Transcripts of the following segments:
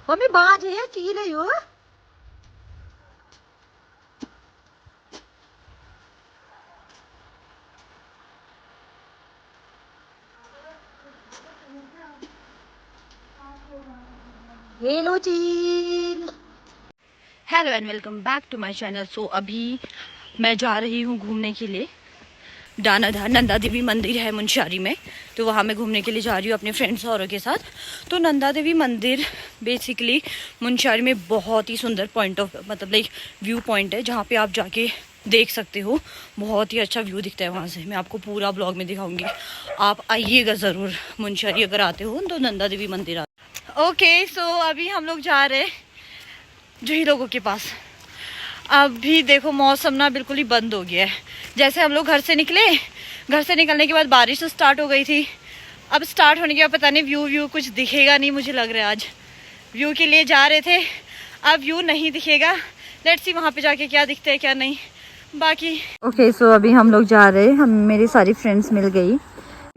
हमें बाज है चीले हो हेलो चील। Hello and welcome back to my channel. So अभी मैं जा रही हूँ घूमने के लिए। दानाधार नंदा देवी मंदिर है मुंशियारी में, तो वहाँ मैं घूमने के लिए जा रही हूँ अपने फ्रेंड्स औरों के साथ। तो नंदा देवी मंदिर बेसिकली मुंशियारी में बहुत ही सुंदर पॉइंट ऑफ मतलब लाइक व्यू पॉइंट है, जहाँ पे आप जाके देख सकते हो। बहुत ही अच्छा व्यू दिखता है वहाँ से। मैं आपको पूरा ब्लॉग में दिखाऊंगी, आप आइएगा ज़रूर। मुंशियारी अगर आते हो तो नंदा देवी मंदिर ओके। सो अभी हम लोग जा रहे जूही लोगों के पास। अभी देखो मौसम ना बिल्कुल ही बंद हो गया है। जैसे हम लोग घर से निकले, घर से निकलने के बाद बारिश तो स्टार्ट हो गई थी। अब स्टार्ट होने के बाद पता नहीं व्यू कुछ दिखेगा नहीं, मुझे लग रहा है। आज व्यू के लिए जा रहे थे, अब व्यू नहीं दिखेगा। लेट्स सी वहाँ पे जाके क्या दिखता है क्या नहीं बाकी। ओके सो अभी हम लोग जा रहे हैं, हम मेरी सारी फ्रेंड्स मिल गई।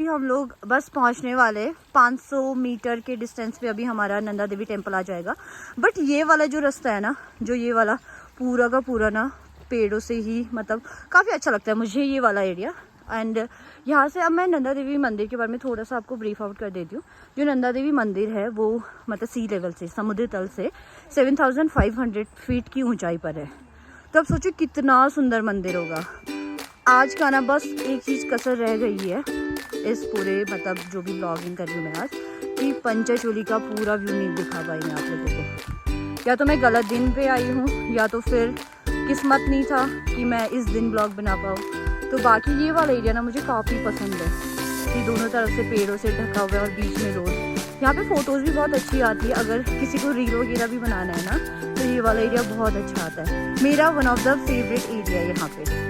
हम लोग बस पहुंचने वाले 500 मीटर के डिस्टेंस पे अभी हमारा नंदा देवी टेम्पल आ जाएगा। बट ये वाला जो रास्ता है ना, जो ये वाला पूरा का पूरा ना पेड़ों से ही मतलब काफ़ी अच्छा लगता है मुझे ये वाला एरिया। एंड यहाँ से अब मैं नंदा देवी मंदिर के बारे में थोड़ा सा आपको ब्रीफ आउट कर देती हूँ। जो नंदा देवी मंदिर है वो मतलब सी लेवल से, समुद्र तल से 7500 फीट की ऊंचाई पर है। तो अब सोचो कितना सुंदर मंदिर होगा। आज का ना बस एक चीज़ कसर रह गई है इस पूरे मतलब जो भी ब्लॉगिंग कर रही हूँ मैं आज, कि पंचचूली का पूरा व्यू नहीं दिखा पाई मैं आप लोगों को। या तो मैं गलत दिन पे आई हूँ या तो फिर किस्मत नहीं था कि मैं इस दिन ब्लॉग बना पाऊँ। तो बाकी ये वाला एरिया ना मुझे काफ़ी पसंद है कि दोनों तरफ से पेड़ों से ढका हुआ है और बीच में रोड। यहाँ पे फ़ोटोज़ भी बहुत अच्छी आती है। अगर किसी को रील वगैरह भी बनाना है ना तो ये वाला एरिया बहुत अच्छा आता है। मेरा one of the favourite area है यहाँ पे।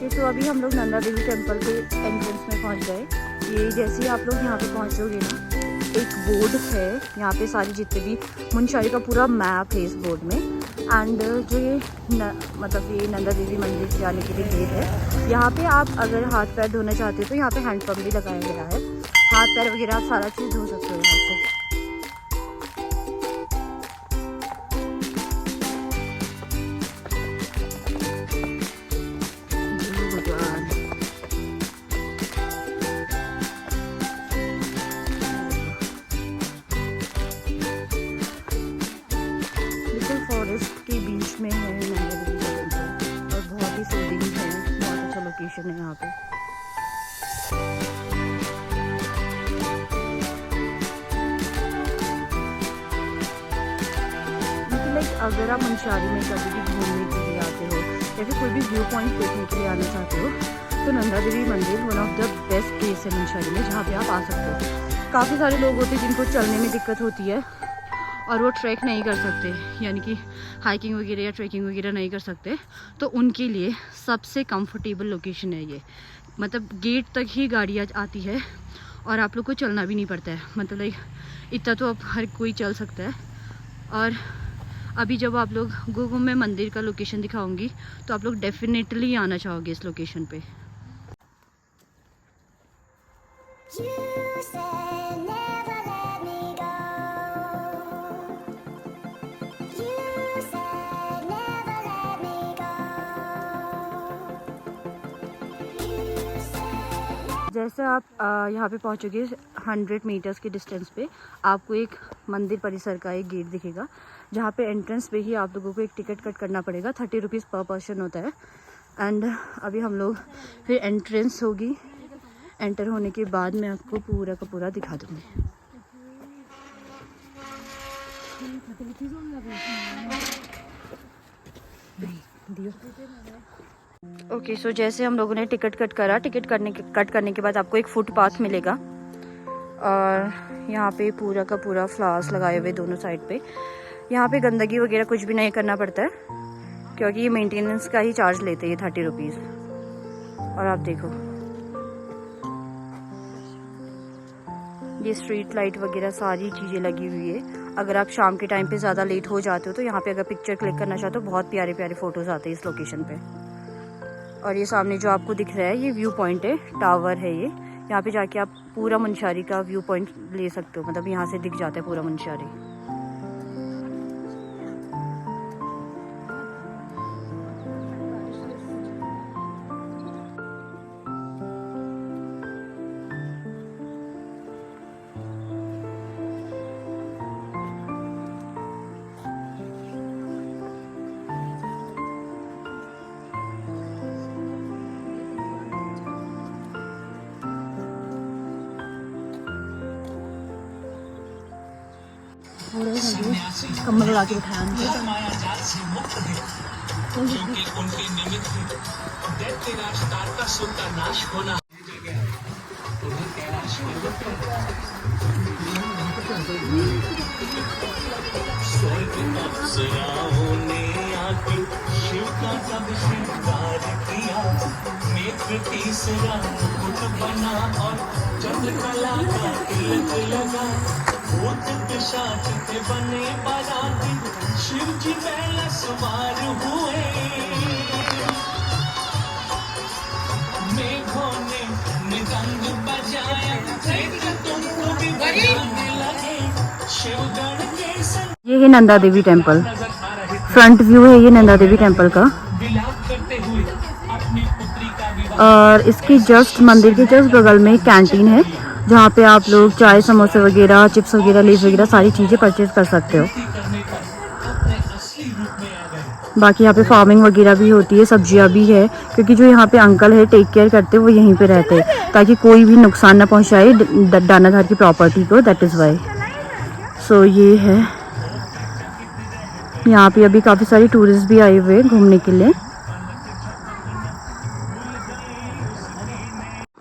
तो अभी हम लोग नंदा देवी टेम्पल के एंट्रेंस में पहुंच गए। ये जैसे ही आप लोग यहाँ पे पहुँचोगे ना, एक बोर्ड है यहाँ पे, सारी जितने भी मुंशियारी का पूरा मैप है इस बोर्ड में। एंड जो ये मतलब ये नंदा देवी मंदिर जाने के लिए गेट है। यहाँ पे आप अगर हाथ पैर धोना चाहते हो तो यहाँ पे हैंडपम्प भी लगाया गया है। हाथ पैर वगैरह आप सारा चीज़ धो सकते हो यहाँ से। फॉरेस्ट के बीच में है नंदा देवी टेम्पल और बहुत ही सूदिंग है, बहुत अच्छा लोकेशन है यहाँ पे। लाइक अगर आप मुंशियारी में कभी भी घूमने के लिए आते हो या फिर कोई भी व्यू पॉइंट देखने के लिए आना चाहते हो तो नंदा देवी मंदिर one of the best place है मुंशियारी में, जहाँ पे आप आ सकते हो। काफ़ी सारे लोग होते हैं जिनको चलने में दिक्कत होती है और वो ट्रैक नहीं कर सकते, यानी कि हाइकिंग वगैरह या ट्रैकिंग वगैरह नहीं कर सकते, तो उनके लिए सबसे कंफर्टेबल लोकेशन है ये। मतलब गेट तक ही गाड़ी आती है और आप लोग को चलना भी नहीं पड़ता है। मतलब लाइक इतना तो अब हर कोई चल सकता है। और अभी जब आप लोग गूगल में मंदिर का लोकेशन दिखाऊंगी तो आप लोग डेफिनेटली आना चाहोगे इस लोकेशन पे। जैसे आप यहाँ पे पहुँचोगे 100 मीटर्स के डिस्टेंस पे आपको एक मंदिर परिसर का एक गेट दिखेगा, जहाँ पे एंट्रेंस पे ही आप लोगों को एक टिकट कट करना पड़ेगा। 30 रुपीज़ पर पर्सन होता है। एंड अभी हम लोग फिर एंट्रेंस होगी, एंटर होने के बाद मैं आपको पूरा का पूरा दिखा दूँगी। ओके सो जैसे हम लोगों ने टिकट कट करा, टिकट कट करने के बाद आपको एक फुटपाथ मिलेगा और यहाँ पे पूरा का पूरा फ्लावर्स लगाए हुए दोनों साइड पे। यहाँ पे गंदगी वगैरह कुछ भी नहीं करना पड़ता है क्योंकि ये मेंटेनेंस का ही चार्ज लेते हैं 30 रुपीज़। और आप देखो ये स्ट्रीट लाइट वगैरह सारी चीज़ें लगी हुई है। अगर आप शाम के टाइम पे ज़्यादा लेट हो जाते हो तो यहाँ पे अगर पिक्चर क्लिक करना चाहते हो बहुत प्यारे प्यारे फ़ोटोज़ आते हैं इस लोकेशन पे। और ये सामने जो आपको दिख रहा है ये व्यू पॉइंट है, टावर है ये। यहाँ पे जाके आप पूरा मुंशियारी का व्यू पॉइंट ले सकते हो, मतलब यहाँ से दिख जाता है पूरा मुंशियारी। कम्बल लगा के बिठाया उनको। अप्सराओं ने आके शिव का सब श्रृंगार किया। नेत्र तीसरा मुकुट बना और चंद्रकला का तिलक लगा। भूत पिशाच थे बने बाराती, शिव जी पहला सवार हुए। मेघों ने मृदंग बजाया, चैत्र तुमको भी बजाने लगे। शिवगण के संग ये है Nanda Devi temple, front view है ये नंदा देवी टेम्पल का। और इसके जस्ट मंदिर के जस्ट बगल में कैंटीन है जहाँ पे आप लोग चाय समोसे वगैरह चिप्स वगैरह लेस वगैरह सारी चीज़ें परचेज कर सकते हो। बाकी यहाँ पे फार्मिंग वगैरह भी होती है, सब्जियाँ भी है, क्योंकि जो यहाँ पे अंकल है टेक केयर करते हैं वो यहीं पे रहते हैं ताकि कोई भी नुकसान ना पहुँचाए दानाधार की प्रॉपर्टी को, दैट इज़ वाई। सो ये है, यहाँ पे अभी काफ़ी सारे टूरिस्ट भी आए हुए हैं घूमने के लिए।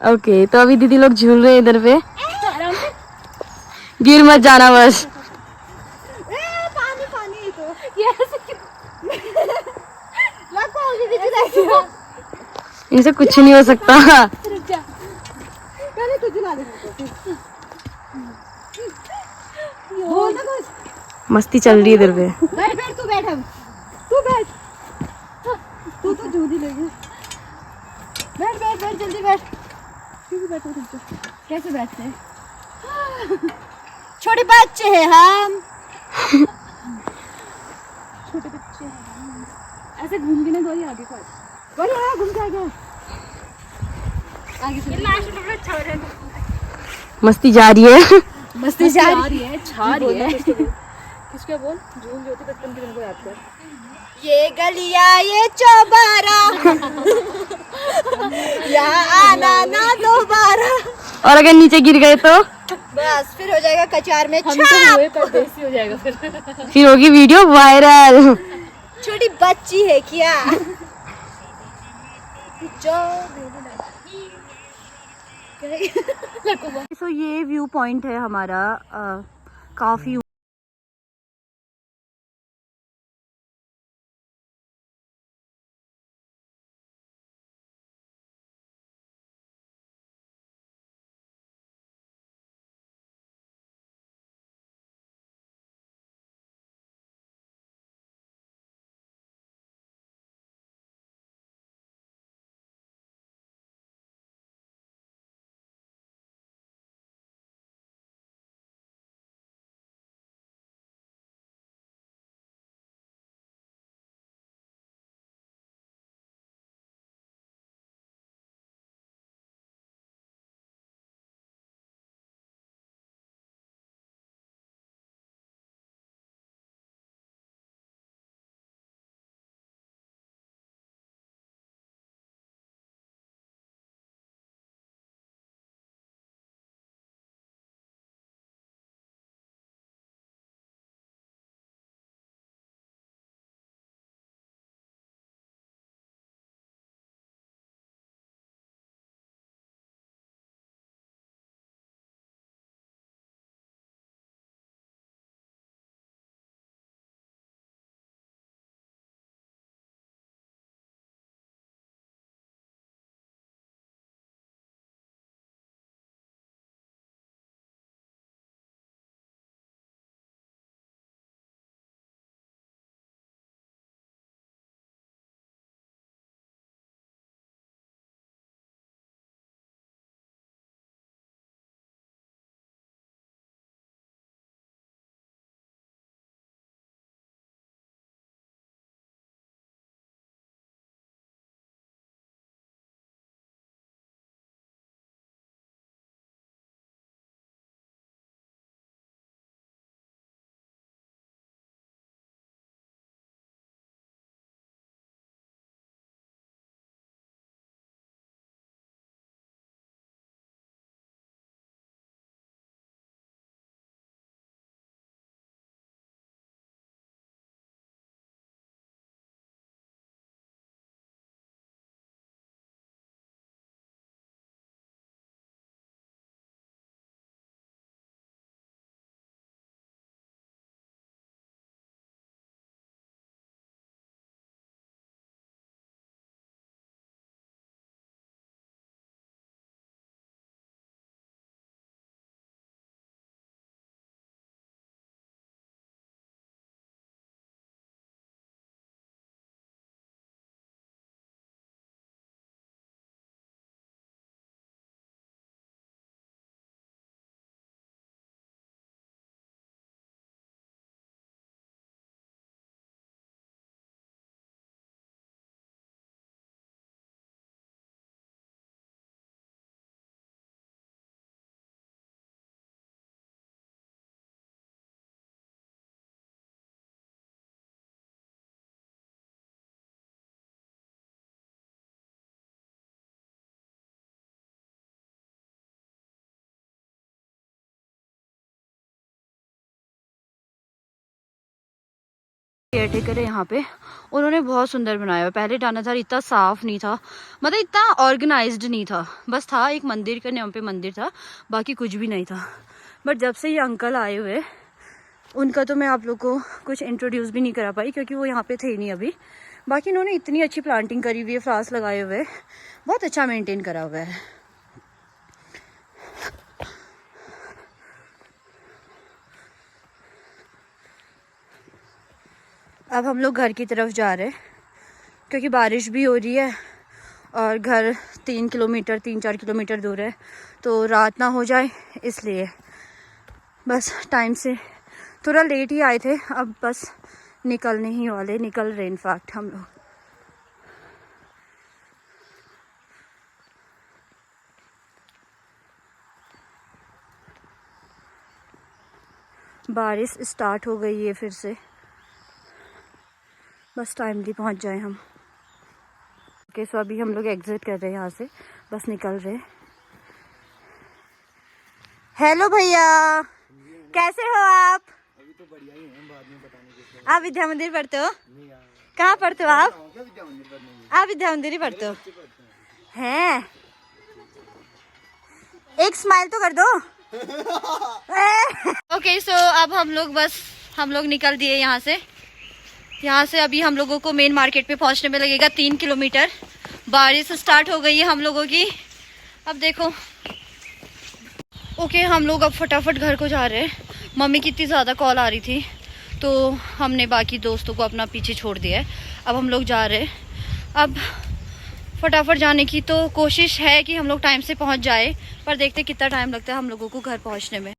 ओके तो अभी दीदी लोग झूल रहे हैं इधर पे, गिर मत जाना बस। इनसे कुछ नहीं हो सकता। मस्ती चल रही है इधर पे। बैठ बैठ तू बैठ, हम तू बैठ, तू तो झूठी लगी। बैठ बैठ बैठ जल्दी बैठ, क्यों बैठो तुम तो? कैसे बैठते हैं? छोटे बच्चे हैं हम। छोटे बच्चे हैं हम। ऐसे घूम के ना गौरी आगे को, गौरी आगे घूम के आगे आगे से लास्ट में अच्छा हो रहा है। मस्ती जा रही है, मस्ती जा रही है, छा रही है। किसके बोल, झूम जो थी बचपन के दिन को याद कर। ये गलिया ये चौबारा यहाँ आना ना दोबारा। और अगर नीचे गिर गए तो बस फिर हो जाएगा कचार में हम तो हुए परदेसी हो जाएगा फिर होगी वीडियो वायरल। छोटी बच्ची है क्या? तो ये व्यू पॉइंट है हमारा, काफी केयरटेकर है यहाँ पे, उन्होंने बहुत सुंदर बनाया है। पहले डानाधार इतना साफ नहीं था, मतलब इतना ऑर्गेनाइज्ड नहीं था, बस था एक मंदिर का नाम पे मंदिर था, बाकी कुछ भी नहीं था। बट जब से ये अंकल आए हुए, उनका तो मैं आप लोग को कुछ इंट्रोड्यूस भी नहीं करा पाई क्योंकि वो यहाँ पे थे नहीं अभी। बाकी इन्होंने इतनी अच्छी प्लांटिंग करी हुई है, फ्लावर्स लगाए हुए, बहुत अच्छा मेंटेन करा हुआ है। अब हम लोग घर की तरफ जा रहे हैं क्योंकि बारिश भी हो रही है और घर 3-4 किलोमीटर दूर है, तो रात ना हो जाए इसलिए बस टाइम से थोड़ा लेट ही आए थे। अब बस निकलने ही वाले, निकल रहे इनफैक्ट हम लोग। बारिश स्टार्ट हो गई है फिर से, बस टाइमली पहुंच जाए हम। ओके, सो अभी हम लोग एग्जिट कर रहे हैं यहाँ से, बस निकल रहे। हेलो भैया, कैसे हो आप? अभी तो बढ़िया ही हैं, बाद में बताने के। आप विद्या मंदिर पढ़ते हो? कहाँ पढ़ते हो आप? आप विद्या मंदिर ही पढ़ते हो? हैं? एक स्माइल तो कर दो। ओके, सो अब हम लोग निकल दिए यहाँ से। यहाँ से अभी हम लोगों को मेन मार्केट पे पहुँचने में लगेगा 3 किलोमीटर। बारिश स्टार्ट हो गई है हम लोगों की, अब देखो। ओके, हम लोग अब फटाफट घर को जा रहे हैं। मम्मी की इतनी ज़्यादा कॉल आ रही थी तो हमने बाकी दोस्तों को अपना पीछे छोड़ दिया है। अब हम लोग जा रहे हैं। अब फटाफट जाने की तो कोशिश है कि हम लोग टाइम से पहुंच जाए, पर देखते कितना टाइम लगता है हम लोगों को घर पहुंचने में।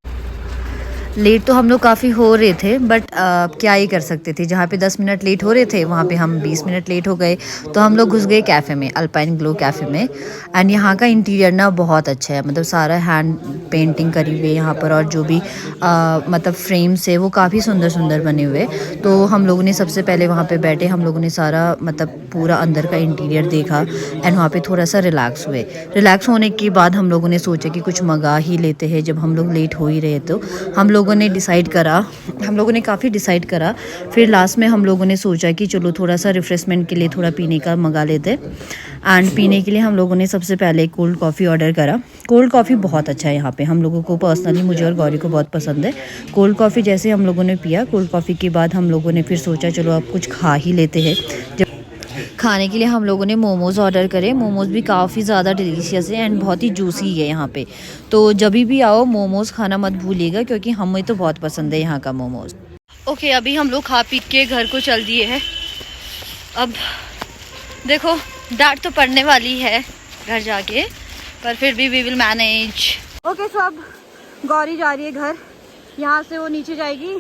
लेट तो हम लोग काफ़ी हो रहे थे, बट क्या ही कर सकते थे। जहाँ पे 10 मिनट लेट हो रहे थे वहाँ पे हम 20 मिनट लेट हो गए, तो हम लोग घुस गए कैफ़े में, अल्पाइन ग्लो कैफ़े में। एंड यहाँ का इंटीरियर ना बहुत अच्छा है, मतलब सारा हैंड पेंटिंग करी हुई है यहाँ पर, और जो भी मतलब फ्रेम्स है वो काफ़ी सुंदर सुंदर बने हुए। तो हम लोगों ने सबसे पहले वहाँ पे बैठे, हम लोगों ने सारा मतलब पूरा अंदर का इंटीरियर देखा एंड वहाँ पे थोड़ा सा रिलैक्स हुए। रिलैक्स होने के बाद हम लोगों ने सोचा कि कुछ मंगा ही लेते हैं, जब हम लोग लेट हो ही रहे। तो हम लोगों ने काफ़ी डिसाइड करा। फिर लास्ट में हम लोगों ने सोचा कि चलो थोड़ा सा रिफ्रेशमेंट के लिए थोड़ा पीने का मंगा लेते। एंड पीने के लिए हम लोगों ने सबसे पहले कोल्ड कॉफ़ी ऑर्डर करा। कोल्ड कॉफ़ी बहुत अच्छा है यहाँ पे, हम लोगों को पर्सनली, मुझे और गौरी को बहुत पसंद है कोल्ड कॉफ़ी। जैसे हम लोगों ने पिया कोल्ड कॉफ़ी के बाद हम लोगों ने फिर सोचा चलो अब कुछ खा ही लेते हैं। जब खाने के लिए हम लोगों ने मोमोज़ ऑर्डर करे। मोमोज़ भी काफ़ी ज़्यादा डिलीशियस है एंड बहुत ही जूसी है यहाँ पे। तो जब भी आओ मोमोज़ खाना मत भूलिएगा क्योंकि हमें तो बहुत पसंद है यहाँ का मोमोज़। ओके, अभी हम लोग खा पी के घर को चल दिए हैं। अब देखो डांट तो पड़ने वाली है घर जाके, पर फिर भी वी विल मैनेज। ओके, सो अब गौरी जा रही है घर, यहाँ से वो नीचे जाएगी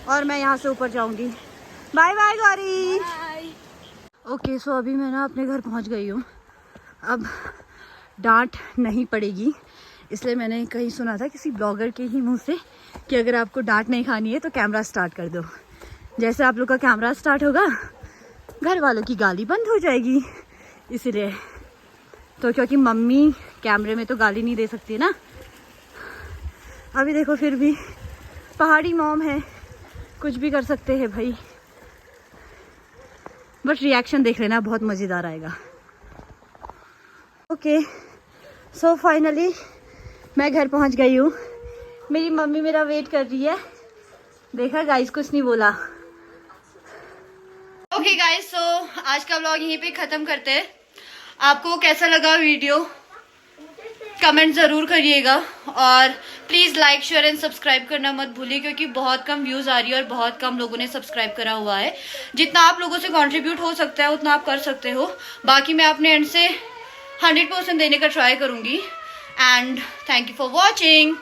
और मैं यहाँ से ऊपर जाऊँगी। Bye bye Gauri. Okay, so अभी मैं ना अपने घर पहुंच गई हूँ। अब डांट नहीं पड़ेगी, इसलिए मैंने कहीं सुना था किसी ब्लॉगर के ही मुंह से कि अगर आपको डांट नहीं खानी है तो कैमरा स्टार्ट कर दो। जैसे आप लोग का कैमरा स्टार्ट होगा घर वालों की गाली बंद हो जाएगी, इसलिए तो क्योंकि मम्मी कैमरे में तो गाली नहीं दे सकती ना। अभी देखो फिर भी पहाड़ी मॉम है, कुछ भी कर सकते हैं भाई, बट रिएक्शन देख लेना, बहुत मज़ेदार आएगा। ओके, सो फाइनली मैं घर पहुंच गई हूँ। मेरी मम्मी मेरा वेट कर रही है। देखा गाइस, कुछ नहीं बोला। ओके गाइस, सो आज का व्लॉग यहीं पे ख़त्म करते हैं। आपको कैसा लगा वीडियो कमेंट ज़रूर करिएगा, और please like share and subscribe करना मत भूलिए क्योंकि बहुत कम व्यूज़ आ रही है और बहुत कम लोगों ने सब्सक्राइब करा हुआ है। जितना आप लोगों से कंट्रीब्यूट हो सकता है उतना आप कर सकते हो, बाकी मैं अपने एंड से 100% देने का ट्राई करूँगी। And thank you for watching.